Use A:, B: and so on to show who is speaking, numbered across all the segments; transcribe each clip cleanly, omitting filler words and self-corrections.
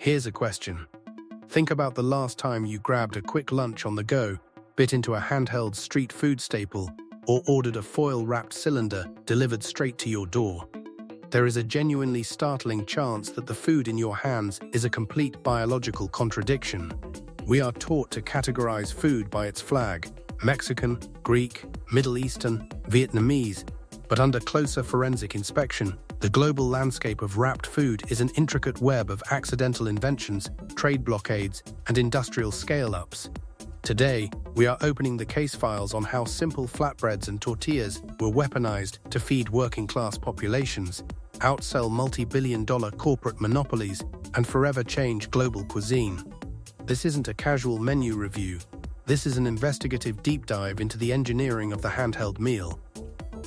A: Here's a question. Think about the last time you grabbed a quick lunch on the go, bit into a handheld street food staple, or ordered a foil-wrapped cylinder delivered straight to your door. There is a genuinely startling chance that the food in your hands is a complete biological contradiction. We are taught to categorize food by its flag: Mexican, Greek, Middle Eastern, Vietnamese, but under closer forensic inspection, the global landscape of wrapped food is an intricate web of accidental inventions, trade blockades, and industrial scale-ups. Today, we are opening the case files on how simple flatbreads and tortillas were weaponized to feed working-class populations, outsell multi-billion-dollar corporate monopolies, and forever change global cuisine. This isn't a casual menu review. This is an investigative deep dive into the engineering of the handheld meal.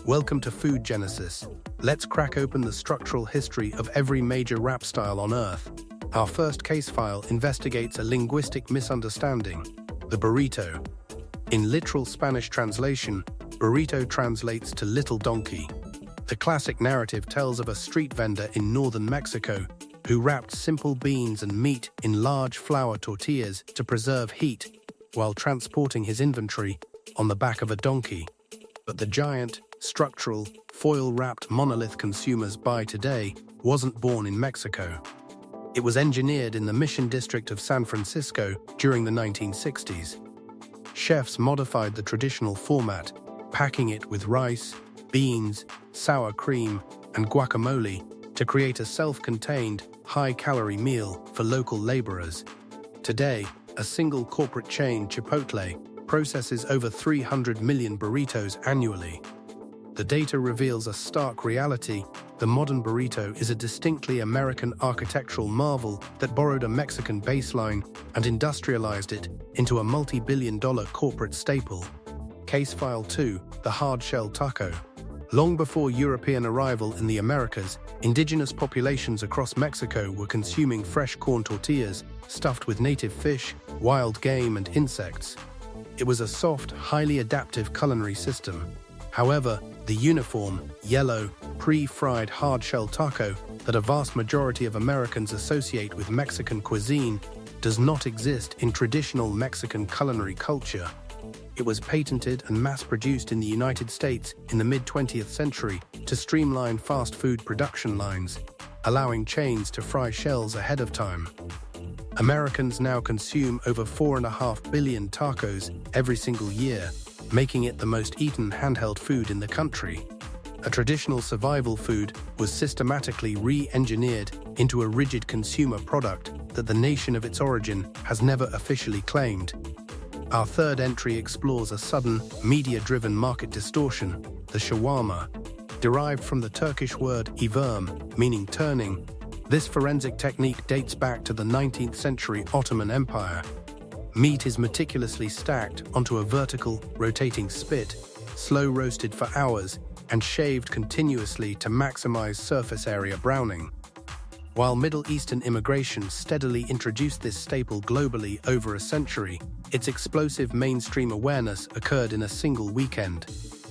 A: Welcome to Food Genesis. Let's crack open the structural history of every major wrap style on Earth. Our first case file investigates a linguistic misunderstanding: the burrito. In literal Spanish translation, burrito translates to little donkey. The classic narrative tells of a street vendor in northern Mexico who wrapped simple beans and meat in large flour tortillas to preserve heat while transporting his inventory on the back of a donkey. But the giant, structural, foil-wrapped monolith consumers buy today wasn't born in Mexico. It was engineered in the Mission District of San Francisco during the 1960s. Chefs modified the traditional format, packing it with rice, beans, sour cream, and guacamole to create a self-contained, high-calorie meal for local laborers. Today, a single corporate chain, Chipotle, processes over 300 million burritos annually. The data reveals a stark reality: the modern burrito is a distinctly American architectural marvel that borrowed a Mexican baseline and industrialized it into a multi-billion-dollar corporate staple. Case File 2: the hard-shell taco. Long before European arrival in the Americas, indigenous populations across Mexico were consuming fresh corn tortillas stuffed with native fish, wild game, and insects. It was a soft, highly adaptive culinary system. However, the uniform, yellow, pre-fried hard-shell taco that a vast majority of Americans associate with Mexican cuisine does not exist in traditional Mexican culinary culture. It was patented and mass-produced in the United States in the mid-20th century to streamline fast food production lines, allowing chains to fry shells ahead of time. Americans now consume over 4.5 billion tacos every single year, making it the most eaten handheld food in the country. A traditional survival food was systematically re-engineered into a rigid consumer product that the nation of its origin has never officially claimed. Our third entry explores a sudden, media-driven market distortion: the shawarma. Derived from the Turkish word iverm, meaning turning, this forensic technique dates back to the 19th century Ottoman Empire. Meat is meticulously stacked onto a vertical, rotating spit, slow-roasted for hours, and shaved continuously to maximize surface area browning. While Middle Eastern immigration steadily introduced this staple globally over a century, its explosive mainstream awareness occurred in a single weekend.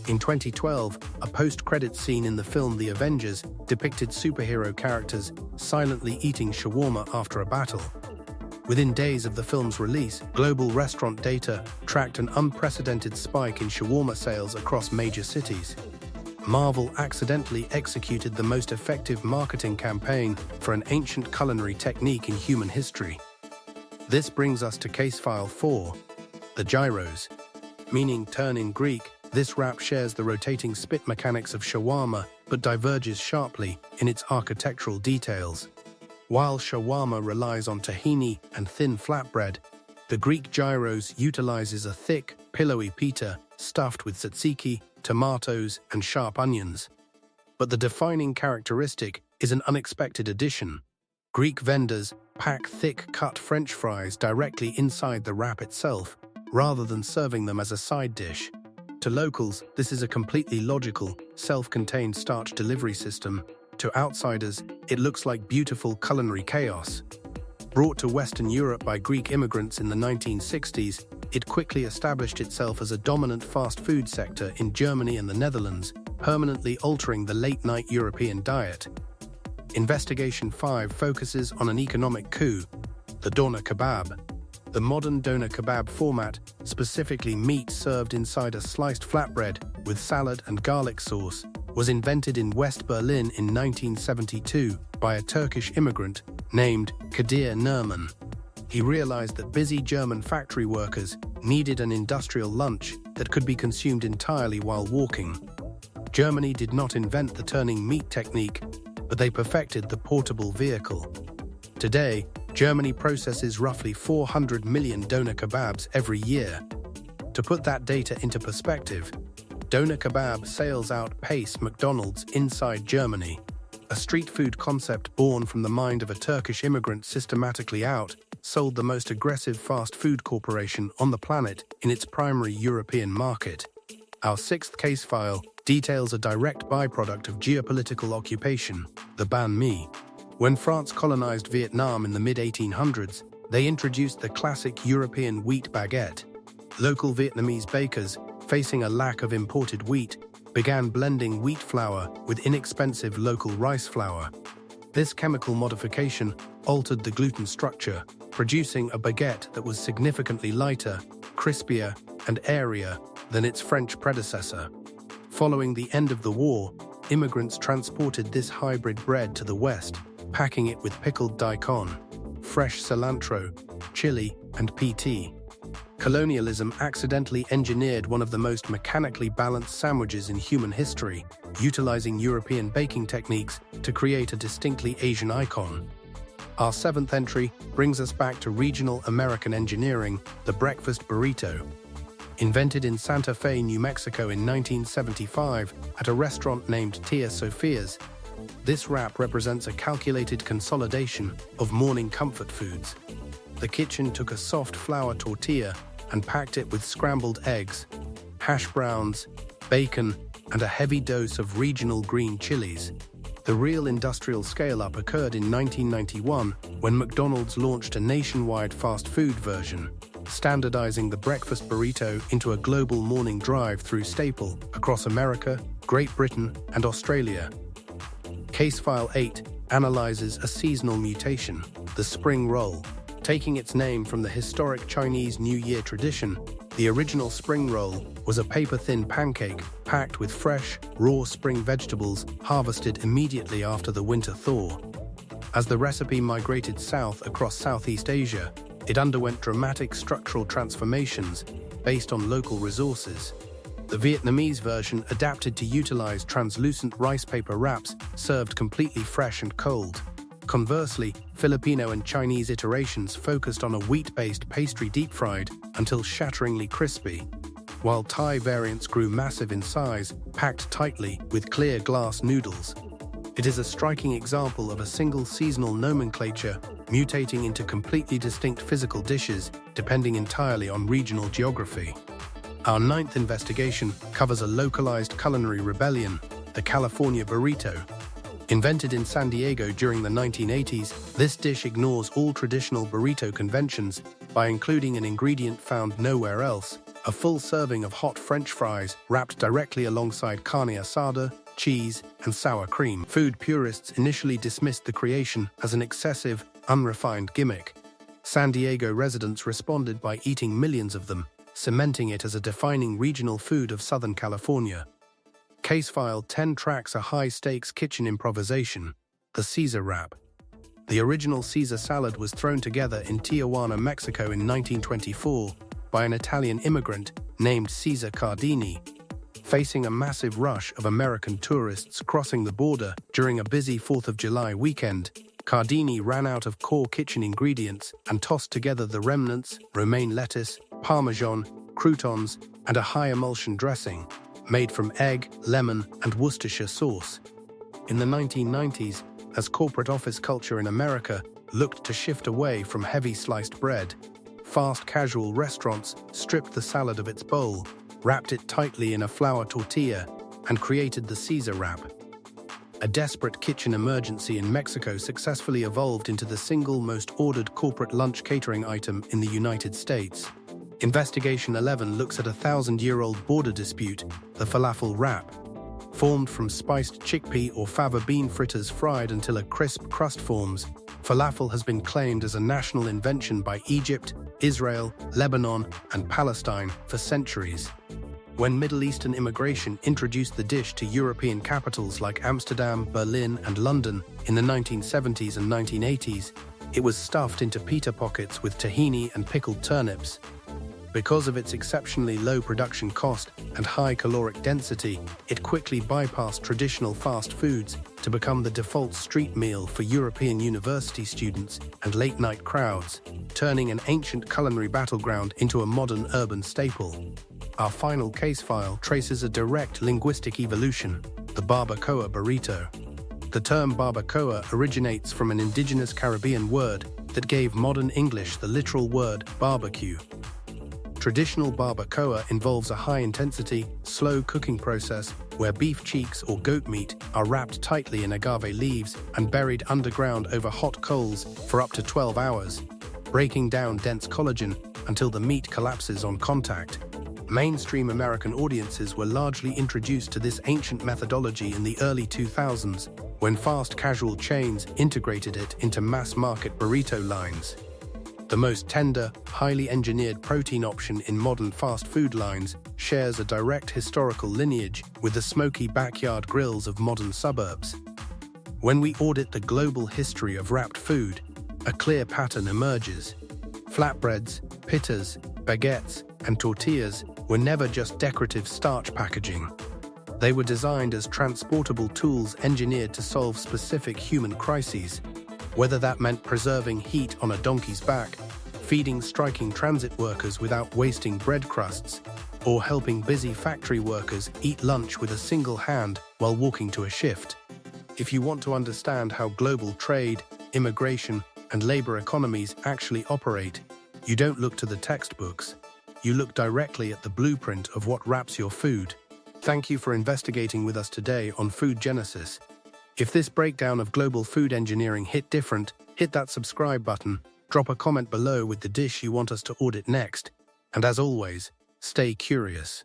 A: In 2012, a post-credit scene in the film The Avengers depicted superhero characters silently eating shawarma after a battle. Within days of the film's release, global restaurant data tracked an unprecedented spike in shawarma sales across major cities. Marvel accidentally executed the most effective marketing campaign for an ancient culinary technique in human history. This brings us to Case File 4: the gyros. Meaning turn in Greek, this wrap shares the rotating spit mechanics of shawarma but diverges sharply in its architectural details. While shawarma relies on tahini and thin flatbread, the Greek gyros utilizes a thick, pillowy pita stuffed with tzatziki, tomatoes, and sharp onions. But the defining characteristic is an unexpected addition. Greek vendors pack thick-cut French fries directly inside the wrap itself, rather than serving them as a side dish. To locals, this is a completely logical, self-contained starch delivery system. To outsiders, it looks like beautiful culinary chaos. Brought to Western Europe by Greek immigrants in the 1960s, it quickly established itself as a dominant fast food sector in Germany and the Netherlands, permanently altering the late-night European diet. Investigation 5 focuses on an economic coup, the doner kebab. The modern doner kebab format, specifically meat served inside a sliced flatbread with salad and garlic sauce, was invented in West Berlin in 1972 by a Turkish immigrant named Kadir Nurman. He realized that busy German factory workers needed an industrial lunch that could be consumed entirely while walking. Germany did not invent the turning meat technique, but they perfected the portable vehicle. Today, Germany processes roughly 400 million doner kebabs every year. To put that data into perspective, doner kebab sales outpace McDonald's inside Germany. A street food concept born from the mind of a Turkish immigrant systematically outsold the most aggressive fast food corporation on the planet in its primary European market. Our sixth case file details a direct byproduct of geopolitical occupation, the banh mi. When France colonized Vietnam in the mid-1800s, they introduced the classic European wheat baguette. Local Vietnamese bakers, facing a lack of imported wheat, began blending wheat flour with inexpensive local rice flour. This chemical modification altered the gluten structure, producing a baguette that was significantly lighter, crispier, and airier than its French predecessor. Following the end of the war, immigrants transported this hybrid bread to the West, packing it with pickled daikon, fresh cilantro, chili, and PT. Colonialism accidentally engineered one of the most mechanically balanced sandwiches in human history, utilizing European baking techniques to create a distinctly Asian icon. Our seventh entry brings us back to regional American engineering, the breakfast burrito. Invented in Santa Fe, New Mexico in 1975 at a restaurant named Tia Sophia's, this wrap represents a calculated consolidation of morning comfort foods. The kitchen took a soft flour tortilla and packed it with scrambled eggs, hash browns, bacon, and a heavy dose of regional green chilies. The real industrial scale-up occurred in 1991 when McDonald's launched a nationwide fast food version, standardizing the breakfast burrito into a global morning drive-through staple across America, Great Britain, and Australia. Case File 8 analyzes a seasonal mutation, the spring roll. Taking its name from the historic Chinese New Year tradition, the original spring roll was a paper-thin pancake packed with fresh, raw spring vegetables harvested immediately after the winter thaw. As the recipe migrated south across Southeast Asia, it underwent dramatic structural transformations based on local resources. The Vietnamese version adapted to utilize translucent rice paper wraps served completely fresh and cold. Conversely, Filipino and Chinese iterations focused on a wheat-based pastry deep-fried until shatteringly crispy, while Thai variants grew massive in size, packed tightly with clear glass noodles. It is a striking example of a single seasonal nomenclature mutating into completely distinct physical dishes depending entirely on regional geography. Our ninth investigation covers a localized culinary rebellion, the California burrito. Invented in San Diego during the 1980s, this dish ignores all traditional burrito conventions by including an ingredient found nowhere else, a full serving of hot French fries wrapped directly alongside carne asada, cheese, and sour cream. Food purists initially dismissed the creation as an excessive, unrefined gimmick. San Diego residents responded by eating millions of them, cementing it as a defining regional food of Southern California. Case File 10 tracks a high-stakes kitchen improvisation, the Caesar wrap. The original Caesar salad was thrown together in Tijuana, Mexico in 1924 by an Italian immigrant named Caesar Cardini. Facing a massive rush of American tourists crossing the border during a busy 4th of July weekend, Cardini ran out of core kitchen ingredients and tossed together the remnants, romaine lettuce, parmesan, croutons, and a high-emulsion dressing made from egg, lemon, and Worcestershire sauce. In the 1990s, as corporate office culture in America looked to shift away from heavy sliced bread, fast casual restaurants stripped the salad of its bowl, wrapped it tightly in a flour tortilla, and created the Caesar wrap. A desperate kitchen emergency in Mexico successfully evolved into the single most ordered corporate lunch catering item in the United States. Investigation 11 looks at a 1,000-year-old border dispute, the falafel wrap. Formed from spiced chickpea or fava bean fritters fried until a crisp crust forms, falafel has been claimed as a national invention by Egypt, Israel, Lebanon, and Palestine for centuries. When Middle Eastern immigration introduced the dish to European capitals like Amsterdam, Berlin, and London in the 1970s and 1980s, it was stuffed into pita pockets with tahini and pickled turnips. Because of its exceptionally low production cost and high caloric density, it quickly bypassed traditional fast foods to become the default street meal for European university students and late-night crowds, turning an ancient culinary battleground into a modern urban staple. Our final case file traces a direct linguistic evolution, the barbacoa burrito. The term barbacoa originates from an indigenous Caribbean word that gave modern English the literal word barbecue. Traditional barbacoa involves a high-intensity, slow cooking process where beef cheeks or goat meat are wrapped tightly in agave leaves and buried underground over hot coals for up to 12 hours, breaking down dense collagen until the meat collapses on contact. Mainstream American audiences were largely introduced to this ancient methodology in the early 2000s, when fast casual chains integrated it into mass-market burrito lines. The most tender, highly engineered protein option in modern fast food lines shares a direct historical lineage with the smoky backyard grills of modern suburbs. When we audit the global history of wrapped food, a clear pattern emerges. Flatbreads, pittas, baguettes, and tortillas were never just decorative starch packaging. They were designed as transportable tools engineered to solve specific human crises, whether that meant preserving heat on a donkey's back, feeding striking transit workers without wasting bread crusts, or helping busy factory workers eat lunch with a single hand while walking to a shift. If you want to understand how global trade, immigration, and labor economies actually operate, you don't look to the textbooks. You look directly at the blueprint of what wraps your food. Thank you for investigating with us today on Food Genesis. If this breakdown of global food engineering hit different, hit that subscribe button, drop a comment below with the dish you want us to audit next, and as always, stay curious.